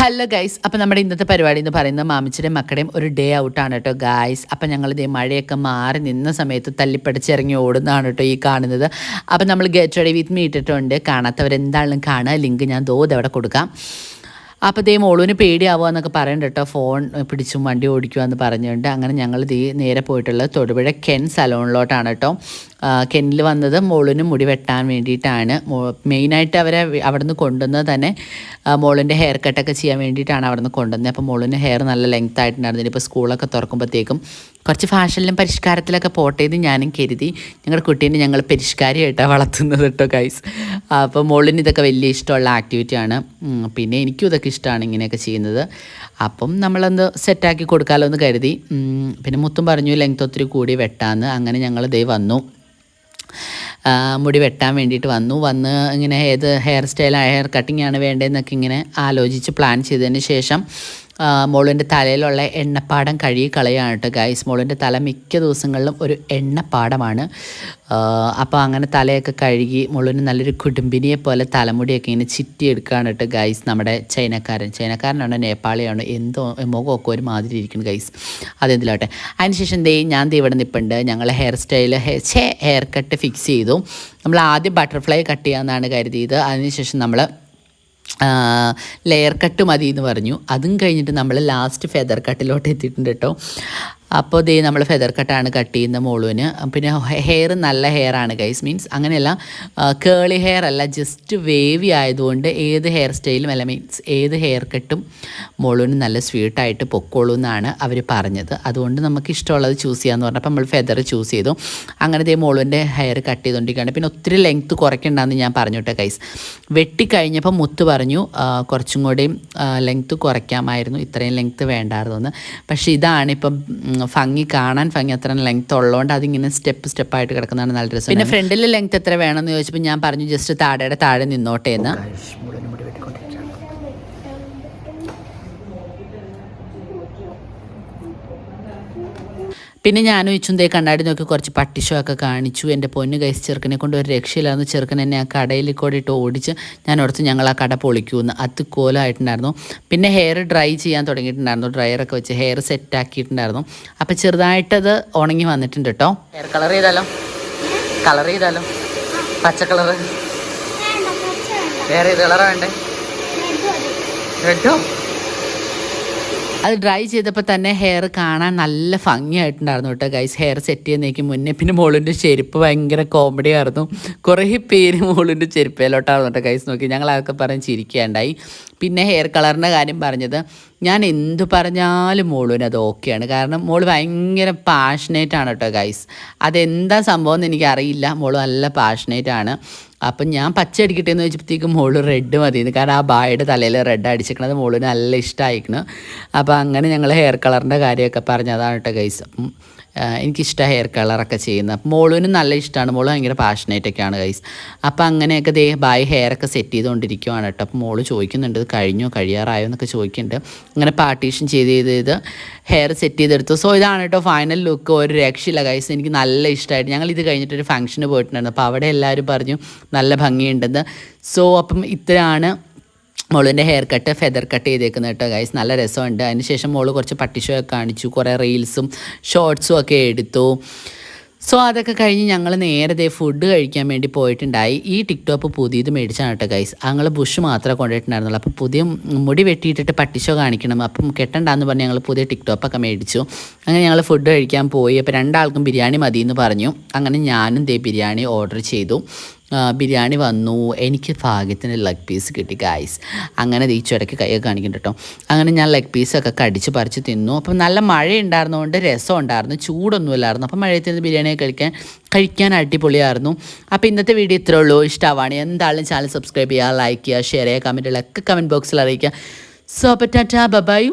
Hello guys, അപ്പം നമ്മുടെ ഇന്നത്തെ പരിപാടി എന്ന് പറയുന്നത് മാമിച്ചിയുടെയും മക്കളുടെയും ഒരു ഡേ ഔട്ടാണ് കേട്ടോ ഗൈസ്. അപ്പം ഞങ്ങളിതേ മഴയൊക്കെ മാറി നിന്ന സമയത്ത് തല്ലിപ്പടിച്ചിറങ്ങി ഓടുന്നതാണ് കേട്ടോ ഈ കാണുന്നത്. അപ്പം നമ്മൾ ഗെറ്റ് റെഡി വിത്ത് മീ ഇട്ടിട്ടുണ്ട്. കാണാത്തവരെന്താണെങ്കിലും കാണുക, ലിങ്ക് ഞാൻ അവിടെ കൊടുക്കാം. അപ്പോൾ ദേ മോളൂന് പേടിയാവുക എന്നൊക്കെ പറയണ്ട കേട്ടോ, ഫോൺ പിടിച്ചും വണ്ടി ഓടിക്കുക എന്ന് പറഞ്ഞുകൊണ്ട്. അങ്ങനെ ഞങ്ങൾ നേരെ പോയിട്ടുള്ളത് തൊടുപുഴ കെൻ സലോണിലോട്ടാണ് കേട്ടോ. കെന്നിൽ വന്നത് മോളിന് മുടി വെട്ടാൻ വേണ്ടിയിട്ടാണ്. മെയിനായിട്ട് അവരെ അവിടെ നിന്ന് കൊണ്ടുവന്നത് തന്നെ മോളിൻ്റെ ഹെയർ കട്ടൊക്കെ ചെയ്യാൻ വേണ്ടിയിട്ടാണ് അവിടെ നിന്ന് കൊണ്ടുവന്നത്. അപ്പോൾ മോളിന് ഹെയർ നല്ല ലെങ്ത് ആയിട്ടുണ്ടായിരുന്നു. ഇപ്പോൾ സ്കൂളൊക്കെ തുറക്കുമ്പോഴത്തേക്കും കുറച്ച് ഫാഷനിലും പരിഷ്കാരത്തിലൊക്കെ പോട്ടേന്ന് ഞാനും കരുതി. ഞങ്ങളുടെ കുട്ടീനെ ഞങ്ങൾ പരിഷ്കാരമായിട്ടാണ് വളർത്തുന്നത് കേട്ടോ ഗൈസ്. അപ്പോൾ മോളിന് ഇതൊക്കെ വലിയ ഇഷ്ടമുള്ള ആക്ടിവിറ്റിയാണ്. പിന്നെ എനിക്കും ഇതൊക്കെ ഇഷ്ടമാണ് ഇങ്ങനെയൊക്കെ ചെയ്യുന്നത്. അപ്പം നമ്മളൊന്ന് സെറ്റാക്കി കൊടുക്കാമല്ലോ എന്ന് കരുതി. പിന്നെ മുത്തും പറഞ്ഞു ലെങ്ത് ഒത്തിരി കൂടി വെട്ടാമെന്ന്. അങ്ങനെ ഞങ്ങൾ ദേ വന്നു, മുടി വെട്ടാൻ വേണ്ടിയിട്ട് വന്ന് ഇങ്ങനെ ഏത് ഹെയർ കട്ടിംഗ് ആണ് വേണ്ടതെന്നൊക്കെ ഇങ്ങനെ ആലോചിച്ച് പ്ലാൻ ചെയ്തതിന് ശേഷം മോളിൻ്റെ തലയിലുള്ള എണ്ണപ്പാടം കഴുകി കളയാണ് കേട്ടോ ഗൈസ്. മോളിൻ്റെ തല മിക്ക ദിവസങ്ങളിലും ഒരു എണ്ണപ്പാടമാണ്. അപ്പോൾ അങ്ങനെ തലയൊക്കെ കഴുകി മോളിന് നല്ലൊരു കുടുംബിനിയെ പോലെ തലമുടിയൊക്കെ ഇങ്ങനെ ചിറ്റിയെടുക്കുകയാണ് കേട്ടോ ഗൈസ്. നമ്മുടെ ചൈനക്കാരനാണോ നേപ്പാളിയാണോ എന്തോ മുഖമൊക്കെ ഒരു മാതിരി ഇരിക്കുന്നു ഗൈസ്, അതെന്തിലോട്ടെ. അതിനുശേഷം ഞാൻ ഇവിടെ നിൽപ്പുണ്ട്. ഞങ്ങൾ ഹെയർ കട്ട് ഫിക്സ് ചെയ്തു. നമ്മൾ ആദ്യം ബട്ടർഫ്ലൈ കട്ട് ചെയ്യാമെന്നാണ് കരുതിയത്. അതിനുശേഷം നമ്മൾ ലെയർ കട്ട് മതി എന്ന് പറഞ്ഞു. അതും കഴിഞ്ഞിട്ട് നമ്മൾ ലാസ്റ്റ് ഫെദർ കട്ടിലോട്ട് എത്തിയിട്ടുണ്ട് കേട്ടോ. അപ്പോൾ ദേ നമ്മൾ ഫെദർ കട്ടാണ് കട്ട് ചെയ്യുന്ന മോളുവിന്. പിന്നെ ഹെയർ നല്ല ഹെയർ ആണ് ഗൈസ്, മീൻസ് അങ്ങനെയല്ല കേളി ഹെയർ അല്ല, ജസ്റ്റ് വേവി ആയതുകൊണ്ട് ഏത് ഹെയർ സ്റ്റൈലും അല്ല, മീൻസ് ഏത് ഹെയർ കട്ടും മോളുവിന് നല്ല സ്വീറ്റായിട്ട് പൊക്കോളൂ എന്നാണ് അവർ പറഞ്ഞത്. അതുകൊണ്ട് നമുക്ക് ഇഷ്ടമുള്ളത് ചൂസ് ചെയ്യാമെന്ന് പറഞ്ഞപ്പോൾ നമ്മൾ ഫെദർ ചൂസ് ചെയ്തു. അങ്ങനെ ദേ മോളുവിൻ്റെ ഹെയർ കട്ട് ചെയ്തുകൊണ്ടിരിക്കുകയാണ്. പിന്നെ ഒത്തിരി ലെങ്ത്ത് കുറയ്ക്കണ്ടെന്ന് ഞാൻ പറഞ്ഞു കേട്ടോ ഗൈസ്. വെട്ടിക്കഴിഞ്ഞപ്പോൾ മുത്ത് പറഞ്ഞു കുറച്ചും കൂടിയും ലെങ്ത്ത് കുറയ്ക്കാമായിരുന്നു, ഇത്രയും ലെങ്ത്ത് വേണ്ടായിരുന്നു എന്ന്. പക്ഷേ ഇതാണിപ്പം കാണാൻ ഭംഗി, അത്ര ലെങ്ത്ത് ഉള്ളതുകൊണ്ട് അതിങ്ങനെ സ്റ്റെപ്പായിട്ട് കിടക്കുന്നതാണ് നല്ല രസം. പിന്നെ ഫ്രണ്ടിൽ ലെങ്ത്ത് എത്ര വേണമെന്ന് ചോദിച്ചപ്പോൾ ഞാൻ പറഞ്ഞു ജസ്റ്റ് താഴെ നിന്നോട്ടെ എന്ന്. പിന്നെ ഞാനും ഇച്ചുന്തേ കണ്ണാടി നോക്കി കുറച്ച് പട്ടിഷോ ഒക്കെ കാണിച്ചു. എൻ്റെ പൊന്ന് ഗൈസ്, ചെറുക്കനെ കൊണ്ട് ഒരു രക്ഷയില്ലായിരുന്നു. ചെറുക്കൻ എന്നെ ആ കടയിൽ കൂടെ ഇട്ട് ഓടിച്ച് ഞാൻ ഓർത്ത് ഞങ്ങൾ ആ കട പൊളിക്കുമെന്ന്. അത് കോലമായിട്ടുണ്ടായിരുന്നു. പിന്നെ ഹെയർ ഡ്രൈ ചെയ്യാൻ തുടങ്ങിയിട്ടുണ്ടായിരുന്നു. ഡ്രയറൊക്കെ വെച്ച് ഹെയർ സെറ്റാക്കിയിട്ടുണ്ടായിരുന്നു. അപ്പോൾ ചെറുതായിട്ടത് ഉണങ്ങി വന്നിട്ടുണ്ട് കേട്ടോ. ഹെയർ കളർ ചെയ്താലോ പച്ച കളർ വേറെ ഏത് കളറാണ് വേണ്ടേ? റെഡോ? അത് ഡ്രൈ ചെയ്തപ്പോൾ തന്നെ ഹെയർ കാണാൻ നല്ല ഭംഗിയായിട്ടുണ്ടായിരുന്നു കേട്ടോ ഗൈസ്. ഹെയർ സെറ്റ് ചെയ്യുന്നതിന് മുന്നേ. പിന്നെ മോളിൻ്റെ ചെരുപ്പ് ഭയങ്കര കോമഡി ആയിരുന്നു. കുറേ പേര് മോളിൻ്റെ ചെരുപ്പയിലോട്ടായിരുന്നു കേട്ടോ ഗൈസ്. നോക്കി ഞങ്ങൾ അതൊക്കെ പറഞ്ഞ് ചിരിക്കുകയുണ്ടായി. പിന്നെ ഹെയർ കളറിൻ്റെ കാര്യം പറഞ്ഞത്, ഞാൻ എന്തു പറഞ്ഞാലും മോളിന് അത് ഓക്കെയാണ്. കാരണം മോള് ഭയങ്കര പാഷനേറ്റാണ് കേട്ടോ ഗൈസ്. അതെന്താ സംഭവം എന്ന് എനിക്കറിയില്ല. മോള് നല്ല പാഷനേറ്റാണ്. അപ്പം ഞാൻ പച്ച അടിക്കട്ടെ എന്ന് വെച്ചപ്പോഴത്തേക്കും മോള് റെഡ് മതിയെന്ന്. കാരണം ആ ബായുടെ തലയിൽ റെഡ് അടിച്ചിരിക്കണത് മോളിന് നല്ല ഇഷ്ടമായിരിക്കണം. അപ്പോൾ അങ്ങനെ ഞങ്ങൾ ഹെയർ കളറിൻ്റെ കാര്യമൊക്കെ പറഞ്ഞതാണ് കേട്ടോ ഗൈസ്. അപ്പം എനിക്കിഷ്ടം ഹെയർ കളറൊക്കെ ചെയ്യുന്നത്. അപ്പം മോളിനും നല്ല ഇഷ്ടമാണ്. മോള് ഭയങ്കര പാഷനേറ്റൊക്കെയാണ് ഗൈസ്. അപ്പോൾ അങ്ങനെയൊക്കെ ബായ് ഹെയറൊക്കെ സെറ്റ് ചെയ്തുകൊണ്ടിരിക്കുവാണ് കേട്ടോ. അപ്പോൾ മോള് ചോദിക്കുന്നുണ്ട് കഴിയാറായോ എന്നൊക്കെ ചോദിക്കുന്നുണ്ട്. അങ്ങനെ പാർട്ടീഷൻ ചെയ്ത് ഹെയർ സെറ്റ് ചെയ്തെടുത്തു. സോ ഇതാണ് കേട്ടോ ഫൈനൽ ലുക്ക്. ഒരു രക്ഷയില്ല ഗൈസ്, എനിക്ക് നല്ല ഇഷ്ടമായിട്ട്. ഞങ്ങൾ ഇത് കഴിഞ്ഞിട്ടൊരു ഫംഗ്ഷന് പോയിട്ടുണ്ടായിരുന്നു. അപ്പോൾ അവിടെ എല്ലാവരും പറഞ്ഞു നല്ല ഭംഗിയുണ്ടെന്ന്. സോ അപ്പം ഇത്രയാണ് മോളിൻ്റെ ഹെയർ കട്ട്, ഫെദർ കട്ട് ചെയ്തേക്കുന്നത് കേട്ടോ ഗൈസ്. നല്ല രസമുണ്ട്. അതിനുശേഷം മോള് കുറച്ച് പട്ടിഷോ ഒക്കെ കാണിച്ചു, കുറേ റീൽസും ഷോർട്സും ഒക്കെ എടുത്തു. സോ അതൊക്കെ കഴിഞ്ഞ് ഞങ്ങൾ നേരത്തെ ഫുഡ് കഴിക്കാൻ വേണ്ടി പോയിട്ടുണ്ടായി. ഈ ടിക്ടോപ്പ് പുതിയത് മേടിച്ചാണ് കേട്ടോ ഗൈസ്. ഞങ്ങൾ ബുഷ് മാത്രമേ കൊണ്ടുപോയിട്ടുണ്ടായിരുന്നുള്ളൂ. അപ്പോൾ പുതിയ മുടി വെട്ടിയിട്ടിട്ട് പട്ടിഷോ കാണിക്കണം, അപ്പം കെട്ടണ്ടെന്ന് പറഞ്ഞ് ഞങ്ങൾ പുതിയ ടിക്ടോപ്പൊക്കെ മേടിച്ചു. അങ്ങനെ ഞങ്ങൾ ഫുഡ് കഴിക്കാൻ പോയി. അപ്പോൾ രണ്ടാൾക്കും ബിരിയാണി മതി എന്ന് പറഞ്ഞു. അങ്ങനെ ഞാനും ബിരിയാണി ഓർഡർ ചെയ്തു. ബിരിയാണി വന്നു. എനിക്ക് ഭാഗ്യത്തിന് ലെഗ് പീസ് കിട്ടി ഗൈസ്. അങ്ങനെ ഈച്ചടയ്ക്ക് കൈയൊക്കെ കാണിക്കുന്നുണ്ട് കേട്ടോ. അങ്ങനെ ഞാൻ ലെഗ് പീസൊക്കെ കടിച്ച് പറിച്ച് തിന്നു. അപ്പം നല്ല മഴ ഉണ്ടായിരുന്നതുകൊണ്ട് രസം ഉണ്ടായിരുന്നു, ചൂടൊന്നുമില്ലായിരുന്നു. അപ്പം മഴയത്ത് നിന്ന് ബിരിയാണിയൊക്കെ കഴിക്കാൻ അടിപൊളിയായിരുന്നു. അപ്പോൾ ഇന്നത്തെ വീഡിയോ ഇത്രേ ഉള്ളൂ. ഇഷ്ടമാവാണ് എന്തായാലും ചാനൽ സബ്സ്ക്രൈബ് ചെയ്യുക, ലൈക്ക് ചെയ്യുക, ഷെയർ ചെയ്യുക, കമൻറ്റുകളൊക്കെ കമൻറ്റ് ബോക്സിൽ അറിയിക്കുക. സോ അപ്പോൾ ടാറ്റാ ബൈ.